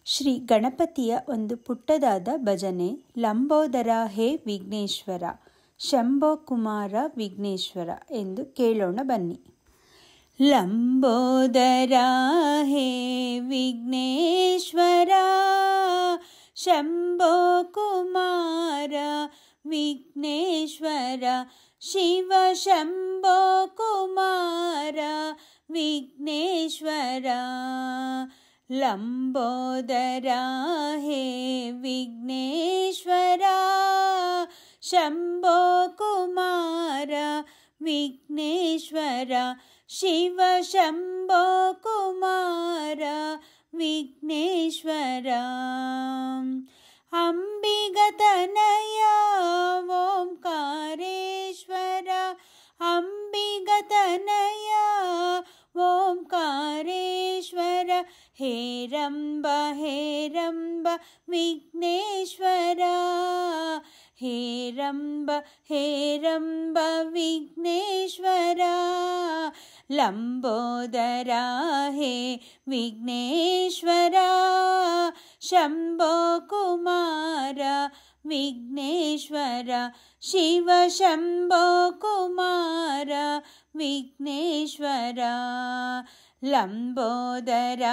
ಶ್ರೀ ಗಣಪತಿಯ ಒಂದು ಪುಟ್ಟದಾದ ಭಜನೆ. ಲಂಬೋದರ ಹೇ ವಿಘ್ನೇಶ್ವರ, ಶಂಭೋ ಕುಮಾರ ವಿಘ್ನೇಶ್ವರ ಎಂದು ಕೇಳೋಣ ಬನ್ನಿ. ಲಂಬೋದರ ಹೇ ವಿಘ್ನೇಶ್ವರ, ಶಂಭೋ ಕುಮಾರ ವಿಘ್ನೇಶ್ವರ, ಶಿವ ಶಂಭೋ ಕುಮಾರ ವಿಘ್ನೇಶ್ವರ. ಲಂಬೋದರ ಹೇ ವಿಘ್ನೇಶ್ವರ, ಶಂಭೋ ಕುಮಾರ ವಿಘ್ನೇಶ್ವರ, ಶಿವ ಶಂಭೋ ಕುಮಾರ ವಿಘ್ನೇಶ್ವರ. ಅಂಬಿಗತನಯ ಓಂಕಾರೇಶ್ವರ, ಅಂಬಿಗತನಯ ಓಂಕಾರೇಶ್ವರ, ಹೇರಂಬ ಹೇರಂಬ ವಿಘ್ನೇಶ್ವರ, ಹೇರಂಬ ಹೇರಂಬ ವಿಘ್ನೇಶ್ವರ. ಲಂಬೋದರ ಹೇ ವಿಘ್ನೇಶ್ವರ, ಶಂಭೋ ಕುಮಾರ ವಿಘ್ನೇಶ್ವರ, ಶಿವ ಶಂಭೋ ಕುಮಾರ ವಿಘ್ನೇಶ್ವರ. ಲಂಬೋದರ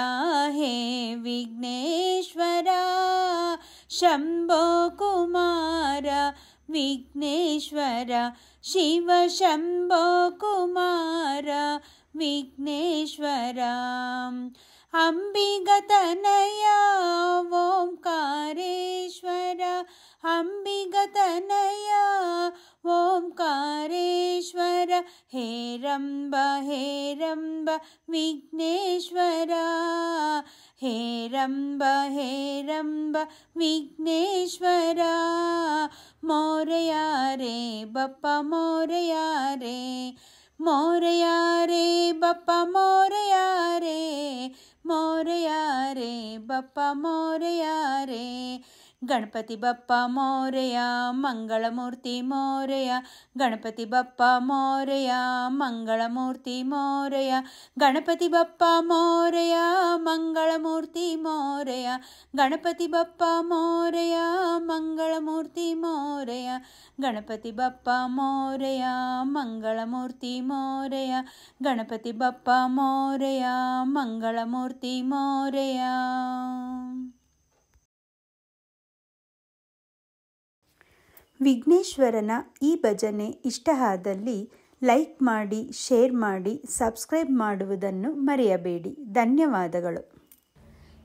ಹೇ ವಿಘ್ನೇಶ್ವರ, ಶಂಭೋ ಕುಮಾರ ವಿಘ್ನೇಶ್ವರ, ಶಿವ ಶಂಭೋ ಕುಮಾರ ವಿಘ್ನೇಶ್ವರ. ಅಂಬಿಗತನಯ ಓಂಕಾರೇಶ್ವರ, ಅಂಬಿಗತನಯ ಓಂಕಾರೇಶ್ವರ, ಹೇರಂಬ ಹೇರಂಬ ವಿಘ್ನೇಶ್ವರ, ಹೇರಂಬ ಹೇರಂಬ ವಿಘ್ನೇಶ್ವರ. ಮೋರಯಾ ರೇ ಬಪ್ಪ ಮೋರಯಾ ರೇ, ಮೋರಯಾ ರೇ ಬಪ್ಪ ಮೋರಯಾ ರೇ, ಮೋರಯಾ ರೇ ಬಪ್ಪ ಮೋರಯಾ ರೇ. ಗಣಪತಿ ಬಪ್ಪ ಮೋರೆಯ ಮಂಗಳಮೂರ್ತಿ ಮೋರೆಯ, ಗಣಪತಿ ಬಪ್ಪ ಮೋರೆಯ ಮಂಗಳಮೂರ್ತಿ ಮೋರೆಯ, ಗಣಪತಿ ಬಪ್ಪ ಮೋರೆಯ ಮಂಗಳಮೂರ್ತಿ ಮೋರೆಯ, ಗಣಪತಿ ಬಪ್ಪ ಮೋರೆಯ ಮಂಗಳಮೂರ್ತಿ ಮೋರೆಯ, ಗಣಪತಿ ಬಪ್ಪ ಮೋರೆಯ ಮಂಗಳಮೂರ್ತಿ ಮೋರೆಯ, ಗಣಪತಿ ಬಪ್ಪ ಮೋರೆಯ ಮಂಗಳಮೂರ್ತಿ ಮೋರೆಯ. ವಿಘ್ನೇಶ್ವರನ ಈ ಭಜನೆ ಇಷ್ಟ ಆದಲ್ಲಿ ಲೈಕ್ ಮಾಡಿ, ಶೇರ್ ಮಾಡಿ, ಸಬ್ಸ್ಕ್ರೈಬ್ ಮಾಡುವುದನ್ನು ಮರೆಯಬೇಡಿ. ಧನ್ಯವಾದಗಳು.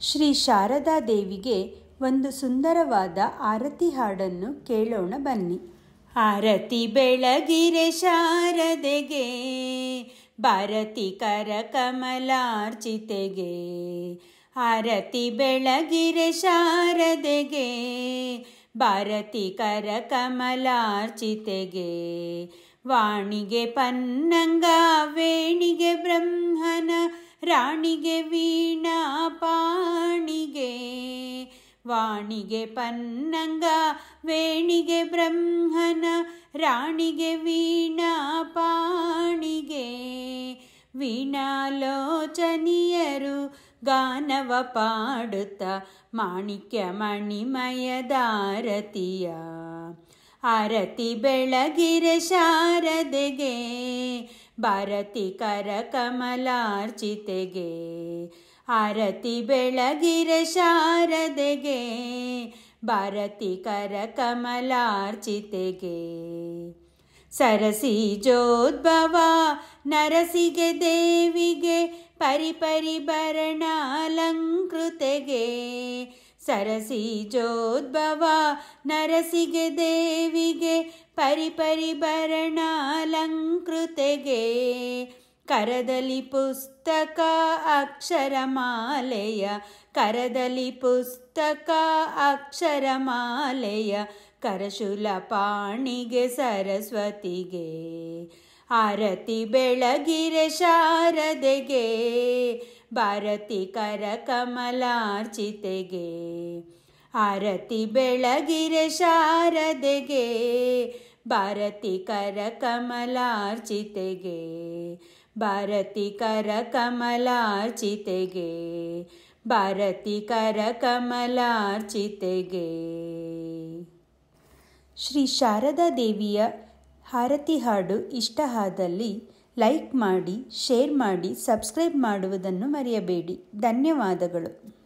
ಶ್ರೀ ಶಾರದಾ ದೇವಿಗೆ ಒಂದು ಸುಂದರವಾದ ಆರತಿ ಹಾಡನ್ನು ಕೇಳೋಣ ಬನ್ನಿ. ಆರತಿ ಬೆಳಗಿರೆ ಶಾರದೆಗೆ, ಭಾರತಿ ಕರ ಕಮಲಾರ್ಚಿತೆಗೆ, ಆರತಿ ಬೆಳಗಿರೆ ಶಾರದೆಗೆ, ಭಾರತಿ ಕರ ಕಮಲಾರ್ಚಿತೆಗೆ. ವಾಣಿಗೆ ಪನ್ನಂಗ ವೇಣಿಗೆ ಬ್ರಹ್ಮನ, ರಾಣಿಗೆ ವೀಣಾ ಪಾಣಿಗೆ, ವಾಣಿಗೆ ಪನ್ನಂಗ ವೇಣಿಗೆ ಬ್ರಹ್ಮನ, ರಾಣಿಗೆ ವೀಣಾ ಪಾಣಿಗೆ. ವೀಣಾಲೋಚನಿಯರು ಗಾನವ ಪಾಡುತ್ತ ಮಾಣಿಕ್ಯ ಮಣಿಮಯದಾರತಿಯ, ಆರತಿ ಬೆಳಗಿರೆ ಶಾರದೆಗೆ, ಭಾರತಿ ಕರ ಕಮಲಾರ್ಚಿತೆಗೆ, ಆರತಿ ಬೆಳಗಿರೆ ಶಾರದೆಗೆ, ಭಾರತಿ ಕರ ಕಮಲಾರ್ಚಿತೆಗೆ. ಸರಸಿಜೋದ್ಭವ ನರಸಿಗೆ ದೇವಿಗೆ, ಪರಿಪರಿಭರಣ ಅಲಂಕೃತೆಗೆ, ಸರಸಿಜೋದ್ಭವ ನರಸಿಗೆ ದೇವಿಗೆ, ಪರಿಪರಿಭರಣ ಅಲಂಕೃತೆಗೆ. ಕರದಲ್ಲಿ ಪುಸ್ತಕ ಅಕ್ಷರಮಾಲೆಯ, ಕರದಲ್ಲಿ ಪುಸ್ತಕ ಅಕ್ಷರಮಾಲೆಯ, ಕರಶೂಲ ಪಾಣಿಗೆ ಸರಸ್ವತಿಗೆ, ಆರತಿ ಬೆಳಗಿರೆ ಶಾರದೆಗೆ, ಭಾರತಿ ಕರ ಕಮಲಾರ್ಚಿತೆಗೆ, ಆರತಿ ಬೆಳಗಿರೆ ಶಾರದೆಗೆ, ಭಾರತಿ ಕರ ಕಮಲಾರ್ಚಿತೆಗೆ, ಭಾರತಿ ಕರ ಕಮಲಾರ್ಚಿತೆಗೆ, ಭಾರತಿ ಕರ ಕಮಲಾರ್ಚಿತೆಗೆ. ಶ್ರೀ ಶಾರದಾ ದೇವಿಯ ಆರತಿ ಹಾಡು ಇಷ್ಟ ಆದಲ್ಲಿ ಲೈಕ್ ಮಾಡಿ, ಶೇರ್ ಮಾಡಿ, ಸಬ್ಸ್ಕ್ರೈಬ್ ಮಾಡುವುದನ್ನು ಮರೆಯಬೇಡಿ. ಧನ್ಯವಾದಗಳು.